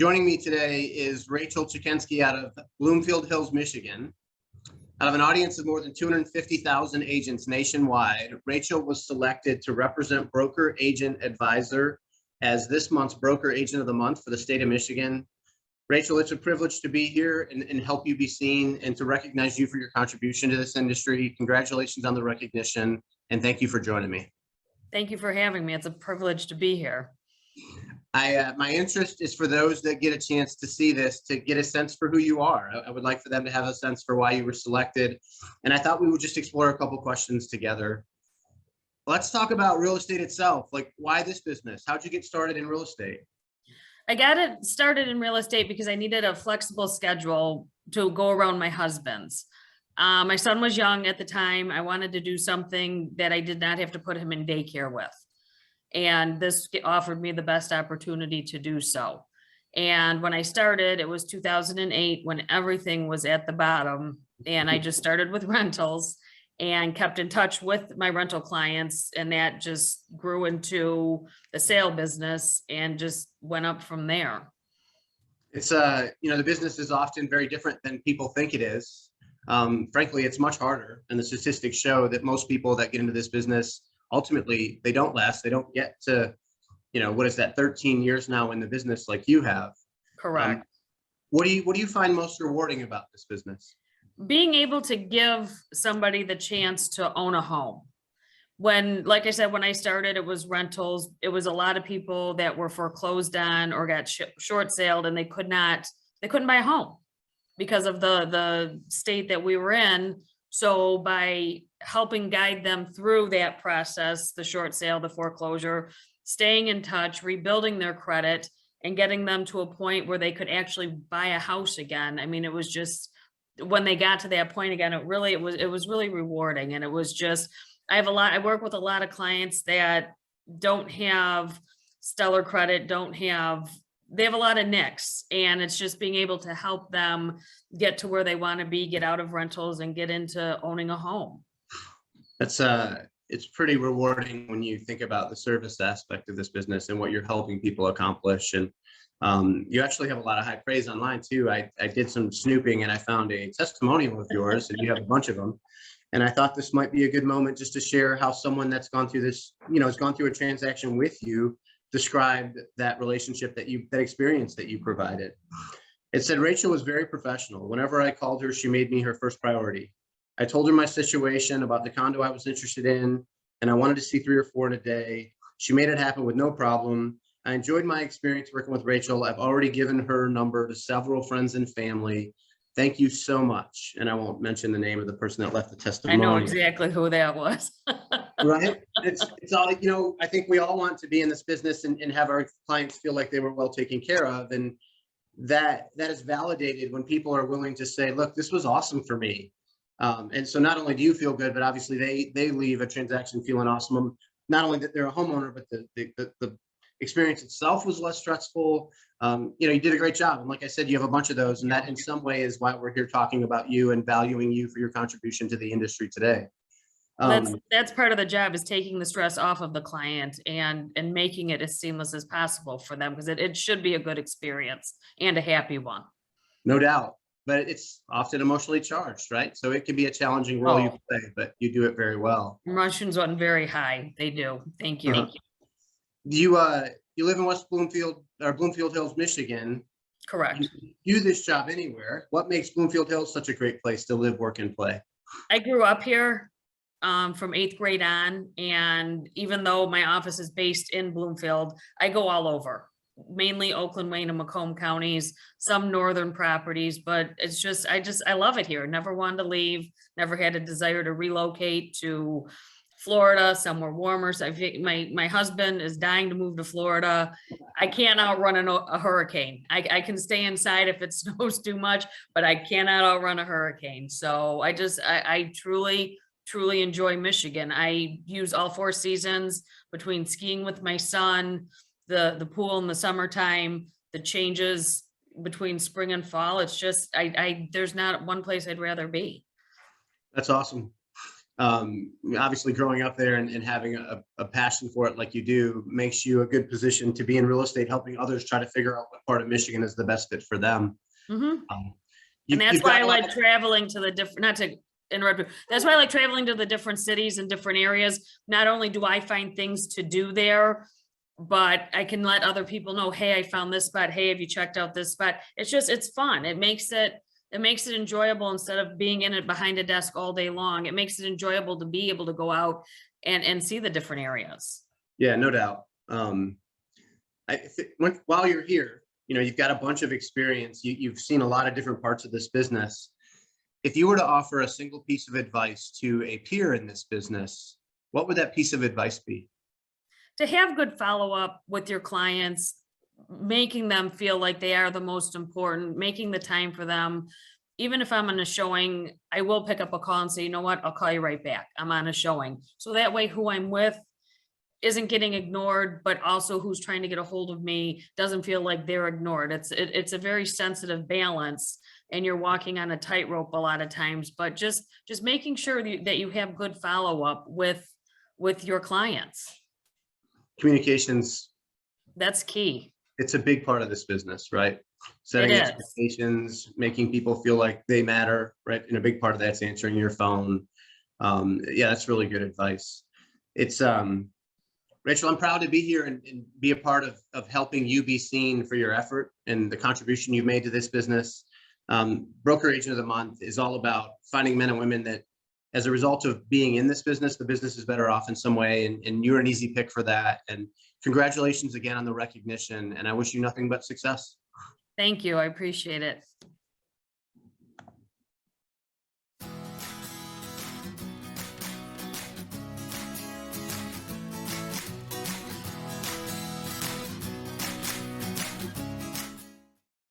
Joining me today is Rachael Chickensky out of Bloomfield Hills, Michigan. Out of an audience of more than 250,000 agents nationwide, Rachael was selected to represent Broker Agent Advisor as this month's Broker Agent of the Month for the state of Michigan. Rachael, it's a privilege to be here and help you be seen and to recognize you for your contribution to this industry. Congratulations on the recognition, and thank you for joining me. Thank you for having me. It's a privilege to be here. My interest is for those that get a chance to see this, to get a sense for who you are. I would like for them to have a sense for why you were selected. And I thought we would just explore a couple questions together. Let's talk about real estate itself. Like, why this business? How'd you get started in real estate? I got it started in real estate because I needed a flexible schedule to go around my husband's. My son was young at the time. I wanted to do something that I did not have to put him in daycare with. And this offered me the best opportunity to do so. And when I started, it was 2008 when everything was at the bottom. And I just started with rentals and kept in touch with my rental clients. And that just grew into the sale business and just went up from there. It's, the business is often very different than people think it is. Frankly, it's much harder. And the statistics show that most people that get into this business, ultimately, they don't last. They don't get to, what is that, 13 years now in the business like you have. Correct. What do you find most rewarding about this business? Being able to give somebody the chance to own a home. Like I said, when I started, it was rentals. It was a lot of people that were foreclosed on or got short saled, and they couldn't buy a home because of the state that we were in. So by helping guide them through that process, the short sale, the foreclosure, staying in touch, rebuilding their credit, and getting them to a point where they could actually buy a house again. I mean, it was just, when they got to that point again, it was really rewarding. And it was just, I work with a lot of clients that don't have stellar credit, they have a lot of nicks, and it's just being able to help them get to where they want to be, get out of rentals and get into owning a home. It's pretty rewarding when you think about the service aspect of this business and what you're helping people accomplish. And you actually have a lot of high praise online too. I did some snooping and I found a testimonial of yours, and you have a bunch of them. And I thought this might be a good moment just to share how someone that's gone through this, has gone through a transaction with you, described that relationship, that experience that you provided. It said, Rachael was very professional. Whenever I called her, she made me her first priority. I told her my situation about the condo I was interested in, and I wanted to see 3 or 4 in a day. She made it happen with no problem. I enjoyed my experience working with Rachael. I've already given her number to several friends and family. Thank you so much. And I won't mention the name of the person that left the testimony. I know exactly who that was. Right? It's all, I think we all want to be in this business and have our clients feel like they were well taken care of. And that is validated when people are willing to say, look, this was awesome for me. And so not only do you feel good, but obviously they leave a transaction feeling awesome. Not only that they're a homeowner, but the experience itself was less stressful. You did a great job. And like I said, you have a bunch of those, and that in some way is why we're here talking about you and valuing you for your contribution to the industry today. That's part of the job, is taking the stress off of the client and making it as seamless as possible for them, because it should be a good experience and a happy one. No doubt, but it's often emotionally charged, right? So it can be a challenging role you play, but you do it very well. Emotions run very high. They do. Thank you. You live in West Bloomfield or Bloomfield Hills, Michigan. Correct. You do this job anywhere. What makes Bloomfield Hills such a great place to live, work, and play? I grew up here from 8th grade on, and even though my office is based in Bloomfield, I go all over, mainly Oakland, Wayne, and Macomb counties, some northern properties, but it's just, I love it here. Never wanted to leave, never had a desire to relocate to Florida, somewhere warmer. So my husband is dying to move to Florida. I can't outrun a hurricane. I can stay inside if it snows too much, but I cannot outrun a hurricane. So I truly enjoy Michigan. I use all 4 seasons between skiing with my son, the pool in the summertime, the changes between spring and fall. It's just, there's not one place I'd rather be. That's awesome. Obviously growing up there and having a passion for it like you do makes you a good position to be in real estate, helping others try to figure out what part of Michigan is the best fit for them. Mhm. Um, And that's you've why got I a lot like traveling to the different, not to interrupt you. That's why I like traveling to the different cities and different areas. Not only do I find things to do there, but I can let other people know, hey, I found this spot. Hey, have you checked out this spot? It's just, it's fun. It makes it enjoyable instead of being in it behind a desk all day long. It makes it enjoyable to be able to go out and see the different areas. Yeah, no doubt. While you're here, you've got a bunch of experience. You've seen a lot of different parts of this business. If you were to offer a single piece of advice to a peer in this business, what would that piece of advice be? To have good follow-up with your clients, making them feel like they are the most important, making the time for them. Even if I'm on a showing, I will pick up a call and say, you know what, I'll call you right back. I'm on a showing. So that way who I'm with isn't getting ignored, but also who's trying to get a hold of me doesn't feel like they're ignored. It's a very sensitive balance, and you're walking on a tightrope a lot of times, but just making sure that you have good follow-up with your clients. Communications, That's key. it's a big part of this business, right? It Setting is. expectations, making people feel like they matter, right? And a big part of that's answering your phone. Yeah, that's really good advice. It's Rachel, I'm proud to be here and be a part of helping you be seen for your effort and the contribution you've made to this business. Broker Agent of the Month is all about finding men and women that, as a result of being in this business, the business is better off in some way, and you're an easy pick for that. And congratulations again on the recognition, and I wish you nothing but success. Thank you. I appreciate it.